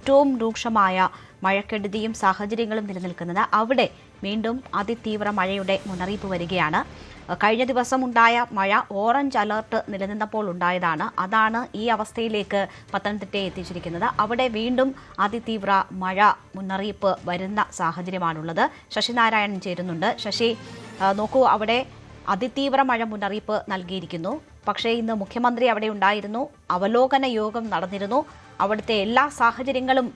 ഏറ്റവും രൂക്ഷമായ മഴക്കെടുതിയും സാഹചര്യങ്ങളും നിലനിൽക്കുന്നത്. അവിടെ വീണ്ടും അതിതീവ്ര മഴയുടെ മുന്നറിയിപ്പ് വരികയാണ്. കഴിഞ്ഞ ദിവസം ഉണ്ടായ മഴ ഓറഞ്ച് അലർട്ട് നിലനിന്നപ്പോൾ ഉണ്ടായതാണ്. അതാണ് ഈ അവസ്ഥയിലേക്ക് പത്തനംതിട്ടയെ എത്തിച്ചിരിക്കുന്നത്. അവിടെ വീണ്ടും അതിതീവ്ര മഴ മുന്നറിയിപ്പ് വരുന്ന സാഹചര്യമാണുള്ളത്. ശശിനാരായണൻ ചേരുന്നുണ്ട്. ശശി, നോക്കൂ, അവിടെ അതിതീവ്ര മഴ മുന്നറിയിപ്പ് നൽകിയിരിക്കുന്നു. പക്ഷേ ഇന്ന് മുഖ്യമന്ത്രി അവിടെ ഉണ്ടായിരുന്നു, അവലോകന യോഗം നടന്നിരുന്നു. അവിടുത്തെ എല്ലാ സാഹചര്യങ്ങളും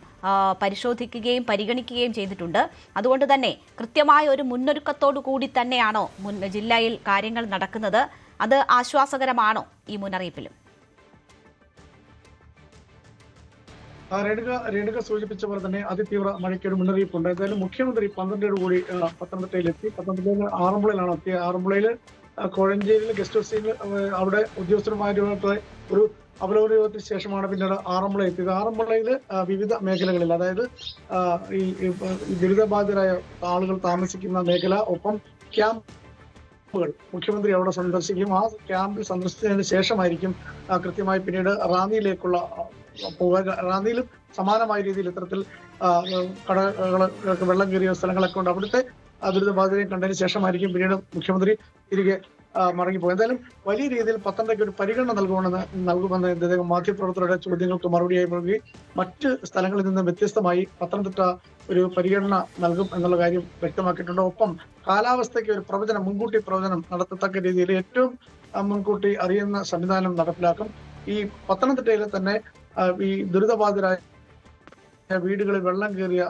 പരിശോധിക്കുകയും പരിഗണിക്കുകയും ചെയ്തിട്ടുണ്ട്. അതുകൊണ്ട് തന്നെ കൃത്യമായ ഒരു മുന്നൊരുക്കത്തോടു കൂടി തന്നെയാണോ ജില്ലയിൽ കാര്യങ്ങൾ നടക്കുന്നത്? അത് ആശ്വാസകരമാണോ ഈ മുന്നറിയിപ്പിലും? രേണുക സൂചിപ്പിച്ച പോലെ തന്നെ അതിതീവ്ര മഴയ്ക്ക് ഒരു മുന്നറിയിപ്പുണ്ട്. എന്തായാലും മുഖ്യമന്ത്രി 12 കൂടി പത്തനംതിട്ടയിലെത്തി. പത്തനംതിട്ടയിൽ ആറന്മുളയിലാണ് എത്തിയത്. ആറന്മുളയിൽ കോഴഞ്ചേരിയിൽ ഗസ്റ്റ് ഹൗസിൽ അവിടെ ഉദ്യോഗസ്ഥരുമായിട്ട് ഒരു അവലോകന യോഗത്തിന് ശേഷമാണ് പിന്നീട് ആറന്മുള എത്തിയത്. ആറന്മുളയിൽ വിവിധ മേഖലകളിൽ, അതായത് ഈ ദുരിതബാധിതരായ ആളുകൾ താമസിക്കുന്ന മേഖല, ഒപ്പം ക്യാമ്പുകൾ മുഖ്യമന്ത്രി അവിടെ സന്ദർശിക്കും. ആ ക്യാമ്പിൽ സന്ദർശിച്ചതിന് ശേഷമായിരിക്കും കൃത്യമായി പിന്നീട് റാന്നിയിലേക്കുള്ള പോവുക. റാന്നിയിലും സമാനമായ രീതിയിൽ ഇത്തരത്തിൽ കടകളൊക്കെ വെള്ളം കയറിയ സ്ഥലങ്ങളൊക്കെ ഉണ്ട്. അവിടുത്തെ ദുരിതബാധിതരെ കണ്ടതിന് ശേഷമായിരിക്കും പിന്നീട് മുഖ്യമന്ത്രി തിരികെ മടങ്ങിപ്പോയി. എന്തായാലും വലിയ രീതിയിൽ പത്തനംതിട്ടയ്ക്ക് ഒരു പരിഗണന നൽകുമെന്ന് അദ്ദേഹം മാധ്യമപ്രവർത്തകരുടെ ചോദ്യങ്ങൾക്ക് മറുപടിയായി പറയുകയും മറ്റ് സ്ഥലങ്ങളിൽ നിന്ന് വ്യത്യസ്തമായി പത്തനംതിട്ട ഒരു പരിഗണന നൽകും എന്നുള്ള കാര്യം വ്യക്തമാക്കിയിട്ടുണ്ട്. ഒപ്പം കാലാവസ്ഥയ്ക്ക് ഒരു പ്രവചനം, മുൻകൂട്ടി പ്രവചനം നടത്തത്തക്ക രീതിയിൽ ഏറ്റവും മുൻകൂട്ടി അറിയുന്ന സംവിധാനം നടപ്പിലാക്കും. ഈ പത്തനംതിട്ടയിലെ തന്നെ ഈ ദുരിതബാധിതരായ വീടുകളിൽ വെള്ളം കയറിയ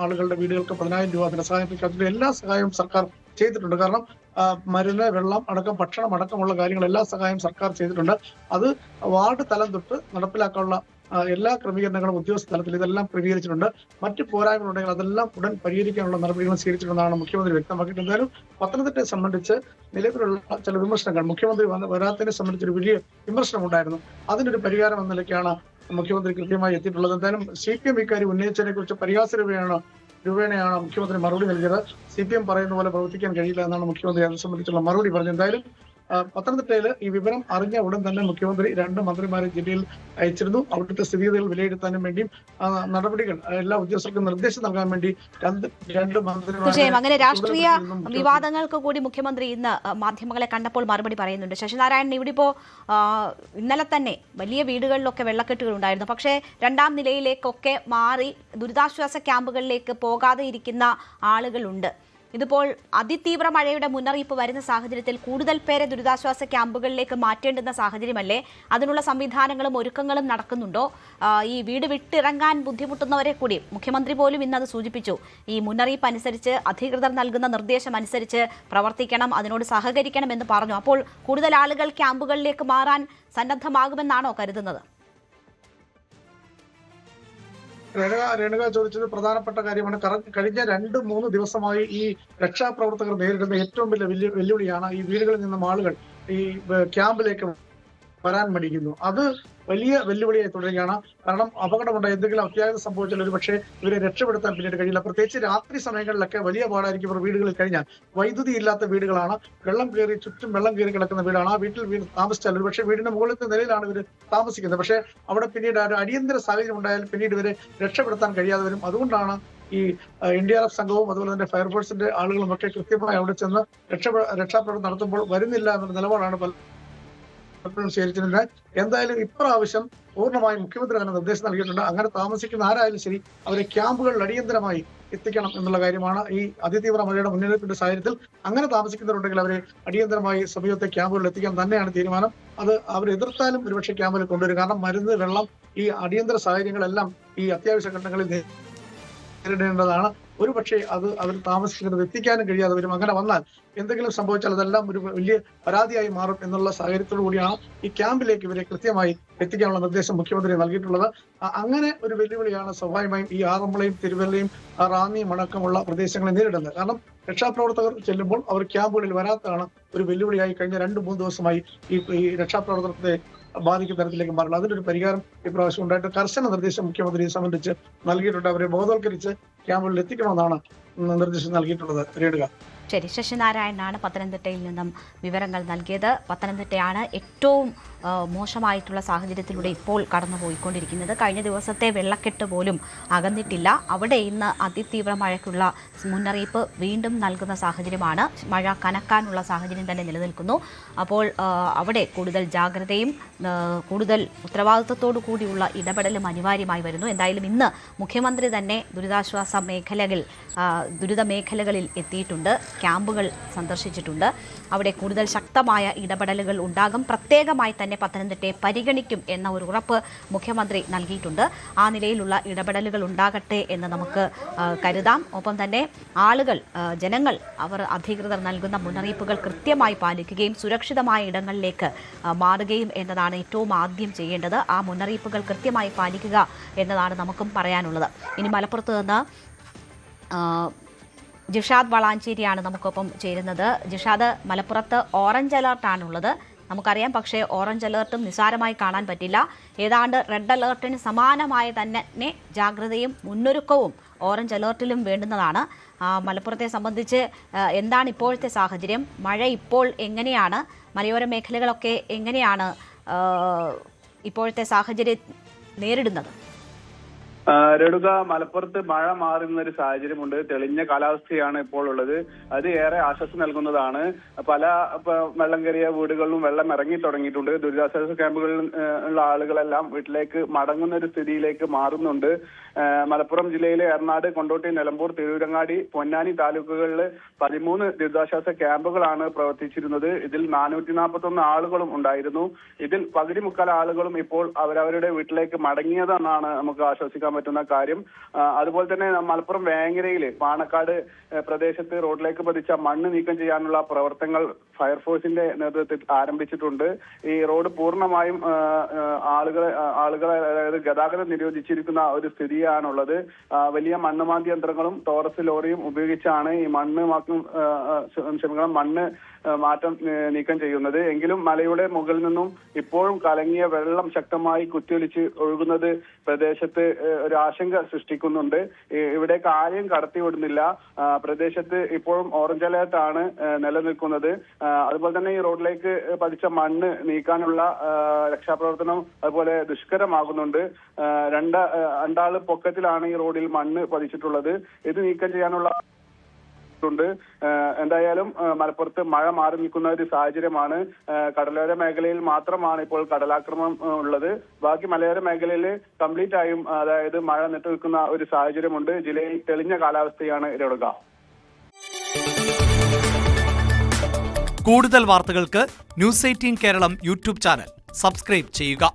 ആളുകളുടെ വീടുകൾക്ക് 10,000 രൂപ ധനസഹായം പ്രഖ്യാപിച്ചിട്ടുണ്ട്. എല്ലാ സഹായവും സർക്കാർ ചെയ്തിട്ടുണ്ട്. കാരണം മരുന്ന്, വെള്ളം അടക്കം, ഭക്ഷണം അടക്കമുള്ള കാര്യങ്ങൾ എല്ലാ സഹായവും സർക്കാർ ചെയ്തിട്ടുണ്ട്. അത് വാർഡ് തലം തൊട്ട് നടപ്പിലാക്കാനുള്ള എല്ലാ ക്രമീകരണങ്ങളും ഉദ്യോഗസ്ഥ തലത്തിൽ ഇതെല്ലാം ക്രമീകരിച്ചിട്ടുണ്ട്. മറ്റ് പോരായ്മകളുണ്ടെങ്കിൽ അതെല്ലാം ഉടൻ പരിഹരിക്കാനുള്ള നടപടികൾ സ്വീകരിച്ചിട്ടുണ്ടെന്നാണ് മുഖ്യമന്ത്രി വ്യക്തമാക്കിയിട്ട്. എന്തായാലും പത്തനംതിട്ടയെ സംബന്ധിച്ച് നിലവിലുള്ള ചില വിമർശനങ്ങൾ, മുഖ്യമന്ത്രി വരാത്തതിനെ സംബന്ധിച്ചൊരു വലിയ വിമർശനം ഉണ്ടായിരുന്നു. അതിനൊരു പരിഹാരം എന്ന നിലയ്ക്കാണ് മുഖ്യമന്ത്രി കൃത്യമായി എത്തിയിട്ടുള്ളത്. എന്തായാലും CPM ഇക്കാര്യം ഉന്നയിച്ചതിനെ കുറിച്ച് പരിഹാസ രൂപേണയാണ് മുഖ്യമന്ത്രി മറുപടി നൽകിയത്. CPM പറയുന്ന പോലെ പ്രവർത്തിക്കാൻ കഴിയില്ല എന്നാണ് മുഖ്യമന്ത്രി അത് സംബന്ധിച്ചുള്ള മറുപടി പറഞ്ഞത്. എന്തായാലും പത്തനംതിട്ടയിൽ ഈ വിവരം അറിഞ്ഞ ഉടൻ തന്നെ മുഖ്യമന്ത്രി 2 മന്ത്രിമാരെ ജില്ലയിൽ അയച്ചിരുന്നു. അവിടുത്തെ സ്ഥിതിഗതികൾ വിലയിരുത്താനും വേണ്ടിയും നടപടികൾ എല്ലാ ഉദ്യോഗസ്ഥർക്കും നിർദ്ദേശം നൽകാൻ വേണ്ടി 2 മന്ത്രിമാരെ. അങ്ങനെ രാഷ്ട്രീയ വിവാദങ്ങൾക്ക് കൂടി മുഖ്യമന്ത്രി ഇന്ന് മാധ്യമങ്ങളെ കണ്ടപ്പോൾ മറുപടി പറയുന്നുണ്ട്. ശശിനാരായണൻ, ഇവിടെ ഇപ്പോ ഇന്നലെ തന്നെ വലിയ വീടുകളിലൊക്കെ വെള്ളക്കെട്ടുകൾ ഉണ്ടായിരുന്നു. പക്ഷേ 2ാം നിലയിലേക്കൊക്കെ മാറി ദുരിതാശ്വാസ ക്യാമ്പുകളിലേക്ക് പോകാതെ ഇരിക്കുന്ന ആളുകളുണ്ട്. ഇതിപ്പോൾ അതിതീവ്ര മഴയുടെ മുന്നറിയിപ്പ് വരുന്ന സാഹചര്യത്തിൽ കൂടുതൽ പേരെ ദുരിതാശ്വാസ ക്യാമ്പുകളിലേക്ക് മാറ്റേണ്ടുന്ന സാഹചര്യമല്ലേ? അതിനുള്ള സംവിധാനങ്ങളും ഒരുക്കങ്ങളും നടക്കുന്നുണ്ടോ? ഈ വീട് വിട്ടിറങ്ങാൻ ബുദ്ധിമുട്ടുന്നവരെ കൂടി മുഖ്യമന്ത്രി പോലും ഇന്നത് സൂചിപ്പിച്ചു. ഈ മുന്നറിയിപ്പ് അനുസരിച്ച്, അധികൃതർ നൽകുന്ന നിർദ്ദേശം അനുസരിച്ച് പ്രവർത്തിക്കണം, അതിനോട് സഹകരിക്കണം എന്ന് പറഞ്ഞു. അപ്പോൾ കൂടുതൽ ആളുകൾ ക്യാമ്പുകളിലേക്ക് മാറാൻ സന്നദ്ധമാകുമെന്നാണോ കരുതുന്നത്? രേണുക ചോദിച്ചത് പ്രധാനപ്പെട്ട കാര്യമാണ്. കഴിഞ്ഞ 2-3 ദിവസമായി ഈ രക്ഷാപ്രവർത്തകർ നേരിടുന്ന ഏറ്റവും വലിയ വെല്ലുവിളിയാണ് ഈ വീടുകളിൽ നിന്നും ആളുകൾ ഈ ക്യാമ്പിലേക്ക് വരാൻ മടിക്കുന്നു. അത് വലിയ വെല്ലുവിളിയായി തുടരുകയാണ്. കാരണം അപകടമുണ്ടായി എന്തെങ്കിലും അത്യാഹിതം സംഭവിച്ചാൽ ഒരു പക്ഷേ ഇവരെ രക്ഷപ്പെടുത്താൻ പിന്നീട് കഴിയില്ല. പ്രത്യേകിച്ച് രാത്രി സമയങ്ങളിലൊക്കെ വലിയ പാടായിരിക്കും ഇവർ വീടുകളിൽ കഴിഞ്ഞാൽ. വൈദ്യുതി ഇല്ലാത്ത വീടുകളാണ്, ചുറ്റും വെള്ളം കയറി കിടക്കുന്ന വീടാണ്. ആ വീട്ടിൽ താമസിച്ചാൽ ഒരു പക്ഷേ വീടിന്റെ മുകളിലത്തെ നിലയിലാണ് ഇവർ താമസിക്കുന്നത്. പക്ഷേ അവിടെ പിന്നീട് ഒരു അടിയന്തര സാഹചര്യം ഉണ്ടായാൽ പിന്നീട് ഇവരെ രക്ഷപ്പെടുത്താൻ കഴിയാതെ വരും. അതുകൊണ്ടാണ് ഈ NDRF സംഘവും അതുപോലെ തന്നെ ഫയർഫോഴ്സിന്റെ ആളുകളും ഒക്കെ കൃത്യമായി അവിടെ ചെന്ന് രക്ഷാപ്രവർത്തനം നടത്തുമ്പോൾ വരുന്നില്ല എന്നൊരു നിലപാടാണ് സ്വീകരിച്ചിട്ടുണ്ട്. എന്തായാലും ഇപ്രാവശ്യം പൂർണ്ണമായും മുഖ്യമന്ത്രി തന്നെ നിർദ്ദേശം നൽകിയിട്ടുണ്ട്. അങ്ങനെ താമസിക്കുന്ന ആരായാലും ശരി അവരെ ക്യാമ്പുകളിൽ അടിയന്തരമായി എത്തിക്കണം എന്നുള്ള കാര്യമാണ്. ഈ അതിതീവ്ര മഴയുടെ മുന്നറിയിപ്പിന്റെ സാഹചര്യത്തിൽ അങ്ങനെ താമസിക്കുന്നവരുണ്ടെങ്കിൽ അവരെ അടിയന്തരമായി സമീപത്തെ ക്യാമ്പുകളിൽ എത്തിക്കാൻ തന്നെയാണ് തീരുമാനം. അത് അവർ എതിർത്താലും ഒരുപക്ഷെ ക്യാമ്പിൽ കൊണ്ടുവരും. കാരണം മരുന്ന്, വെള്ളം, ഈ അടിയന്തര സാഹചര്യങ്ങളെല്ലാം ഈ അത്യാവശ്യ ഘട്ടങ്ങളിൽ നേരിടേണ്ടതാണ്. ഒരുപക്ഷെ അത് അവർ താമസിക്കുന്നത് എത്തിക്കാനും കഴിയാതെ വരും. അങ്ങനെ വന്നാൽ എന്തെങ്കിലും സംഭവിച്ചാൽ അതെല്ലാം ഒരു വലിയ പരാതിയായി മാറും എന്നുള്ള സാഹചര്യത്തോടു കൂടിയാണ് ഈ ക്യാമ്പിലേക്ക് ഇവരെ കൃത്യമായി എത്തിക്കാനുള്ള നിർദ്ദേശം മുഖ്യമന്ത്രി നൽകിയിട്ടുള്ളത്. അങ്ങനെ ഒരു വെല്ലുവിളിയാണ് സ്വാഭാവികമായും ഈ ആറന്മുളയും തിരുവല്ലയും റാന്നിയും അടക്കമുള്ള പ്രദേശങ്ങളെ നേരിടുന്നത്. കാരണം രക്ഷാപ്രവർത്തകർ ചെല്ലുമ്പോൾ അവർ ക്യാമ്പുകളിൽ വരാത്തതാണ് ഒരു വെല്ലുവിളിയായി കഴിഞ്ഞ 2-3 ദിവസമായി ഈ രക്ഷാപ്രവർത്തനത്തെ ബാധിക്കുന്ന തരത്തിലേക്ക് മാറില്ല. അതിനൊരു പരിഹാരം ഇപ്രാവശ്യം ഉണ്ടായിട്ട് കർശന നിർദ്ദേശം മുഖ്യമന്ത്രിയെ സംബന്ധിച്ച് നൽകിയിട്ടുണ്ട്. അവരെ ബോധവൽക്കരിച്ച് ക്യാമ്പുകളിൽ എത്തിക്കണമെന്നാണ് നിർദ്ദേശം നൽകിയിട്ടുള്ളത്. രേണുക. ശരി, ശശിനാരായണനാണ് പത്തനംതിട്ടയിൽ നിന്നും വിവരങ്ങൾ നൽകിയത്. പത്തനംതിട്ടയാണ് ഏറ്റവും മോശമായിട്ടുള്ള സാഹചര്യത്തിലൂടെ ഇപ്പോൾ കടന്നുപോയിക്കൊണ്ടിരിക്കുന്നത്. കഴിഞ്ഞ ദിവസത്തെ വെള്ളക്കെട്ട് പോലും അകന്നിട്ടില്ല. അവിടെ ഇന്ന് അതിതീവ്ര മഴയ്ക്കുള്ള മുന്നറിയിപ്പ് വീണ്ടും നൽകുന്ന സാഹചര്യമാണ്. മഴ കനക്കാനുള്ള സാഹചര്യം തന്നെ നിലനിൽക്കുന്നു. അപ്പോൾ അവിടെ കൂടുതൽ ജാഗ്രതയും കൂടുതൽ ഉത്തരവാദിത്വത്തോടു കൂടിയുള്ള ഇടപെടലും അനിവാര്യമായി വരുന്നു. എന്തായാലും ഇന്ന് മുഖ്യമന്ത്രി തന്നെ ദുരിത മേഖലകളിൽ എത്തിയിട്ടുണ്ട്, ക്യാമ്പുകൾ സന്ദർശിച്ചിട്ടുണ്ട്. അവിടെ കൂടുതൽ ശക്തമായ ഇടപെടലുകൾ ഉണ്ടാകും. പ്രത്യേകമായി തന്നെ പത്തനംതിട്ടയെ പരിഗണിക്കും എന്ന ഒരു ഉറപ്പ് മുഖ്യമന്ത്രി നൽകിയിട്ടുണ്ട്. ആ നിലയിലുള്ള ഇടപെടലുകൾ ഉണ്ടാകട്ടെ എന്ന് നമുക്ക് കരുതാം. ഒപ്പം തന്നെ ജനങ്ങൾ അവർ അധികൃതർ നൽകുന്ന മുന്നറിയിപ്പുകൾ കൃത്യമായി പാലിക്കുകയും സുരക്ഷിതമായ ഇടങ്ങളിലേക്ക് മാറുകയും എന്നതാണ് ഏറ്റവും ആദ്യം ചെയ്യേണ്ടത്. ആ മുന്നറിയിപ്പുകൾ കൃത്യമായി പാലിക്കുക എന്നതാണ് നമുക്കും പറയാനുള്ളത്. ഇനി മലപ്പുറത്ത് നിന്ന് ജിഷാദ് വളാഞ്ചേരിയാണ് നമുക്കൊപ്പം ചേരുന്നത്. ജിഷാദ്, മലപ്പുറത്ത് ഓറഞ്ച് അലർട്ടാണുള്ളത് നമുക്കറിയാം. പക്ഷേ ഓറഞ്ച് അലർട്ടും നിസ്സാരമായി കാണാൻ പറ്റില്ല. ഏതാണ്ട് റെഡ് അലർട്ടിന് സമാനമായ തന്നെ ജാഗ്രതയും മുന്നൊരുക്കവും ഓറഞ്ച് അലർട്ടിലും വേണ്ടുന്നതാണ്. മലപ്പുറത്തെ സംബന്ധിച്ച് എന്താണ് ഇപ്പോഴത്തെ സാഹചര്യം? മഴ ഇപ്പോൾ എങ്ങനെയാണ്? മലയോര മേഖലകളൊക്കെ എങ്ങനെയാണ് ഇപ്പോഴത്തെ സാഹചര്യം നേരിടുന്നത്? രേണുക, മലപ്പുറത്ത് മഴ മാറുന്ന ഒരു സാഹചര്യമുണ്ട്. തെളിഞ്ഞ കാലാവസ്ഥയാണ് ഇപ്പോൾ ഉള്ളത്. അത് ഏറെ ആശ്വാസം നൽകുന്നതാണ്. പല വെള്ളം കയറിയ വീടുകളിലും വെള്ളം ഇറങ്ങി തുടങ്ങിയിട്ടുണ്ട്. ദുരിതാശ്വാസ ക്യാമ്പുകളിൽ ഉള്ള ആളുകളെല്ലാം വീട്ടിലേക്ക് മടങ്ങുന്ന ഒരു സ്ഥിതിയിലേക്ക് മാറുന്നുണ്ട്. മലപ്പുറം ജില്ലയിലെ എറണാട്, കൊണ്ടോട്ടി, നിലമ്പൂർ, തിരൂരങ്ങാടി, പൊന്നാനി താലൂക്കുകളിൽ 13 ദുരിതാശ്വാസ ക്യാമ്പുകളാണ് പ്രവർത്തിച്ചിരുന്നത്. ഇതിൽ 441 ആളുകളും ഉണ്ടായിരുന്നു. ഇതിൽ പകുതി മുക്കാൽ ആളുകളും ഇപ്പോൾ അവരവരുടെ വീട്ടിലേക്ക് മടങ്ങിയതെന്നാണ് നമുക്ക് ആശ്വസിക്കാൻ പറ്റുന്ന കാര്യം. അതുപോലെ തന്നെ മലപ്പുറം വേങ്ങരയില് പാണക്കാട് പ്രദേശത്ത് റോഡിലേക്ക് പതിച്ച മണ്ണ് നീക്കം ചെയ്യാനുള്ള പ്രവർത്തനങ്ങൾ ഫയർഫോഴ്സിന്റെ നേതൃത്വത്തിൽ ആരംഭിച്ചിട്ടുണ്ട്. ഈ റോഡ് പൂർണ്ണമായും ആളുകളെ അതായത് ഗതാഗതം നിരോധിച്ചിരിക്കുന്ന ഒരു സ്ഥിതിയാണുള്ളത്. വലിയ മണ്ണുമാന്തി യന്ത്രങ്ങളും ടോറസ് ലോറിയും ഉപയോഗിച്ചാണ് ഈ മണ്ണ് മാറ്റം നീക്കം ചെയ്യുന്നത്. എങ്കിലും മലയുടെ മുകളിൽ നിന്നും ഇപ്പോഴും കലങ്ങിയ വെള്ളം ശക്തമായി കുത്തിയൊലിച്ച് ഒഴുകുന്നത് പ്രദേശത്ത് ഒരു ആശങ്ക സൃഷ്ടിക്കുന്നുണ്ട്. ഇവിടേക്ക് ആരെയും കടത്തിവിടുന്നില്ല. പ്രദേശത്ത് ഇപ്പോഴും ഓറഞ്ച് അലേർട്ടാണ് നിലനിൽക്കുന്നത്. അതുപോലെ തന്നെ ഈ റോഡിലേക്ക് പതിച്ച മണ്ണ് നീക്കാനുള്ള രക്ഷാപ്രവർത്തനം അതുപോലെ ദുഷ്കരമാകുന്നുണ്ട്. രണ്ടാള് പൊക്കത്തിലാണ് ഈ റോഡിൽ മണ്ണ് പതിച്ചിട്ടുള്ളത്. ഇത് നീക്കം ചെയ്യാനുള്ള എന്തായാലും മലപ്പുറത്ത് മഴ മാറി നിൽക്കുന്ന ഒരു സാഹചര്യമാണ്. കടലോര മേഖലയിൽ മാത്രമാണ് ഇപ്പോൾ കടലാക്രമണം ഉള്ളത്. ബാക്കി മലയോര മേഖലയിൽ കംപ്ലീറ്റ് ആയും അതായത് മഴ നിൽക്കുന്ന ഒരു സാഹചര്യമുണ്ട്. ജില്ലയിൽ തെളിഞ്ഞ കാലാവസ്ഥയാണ് രേണുക. കൂടുതൽ വാർത്തകൾക്ക് news 18 Keralam YouTube channel subscribe ചെയ്യുക.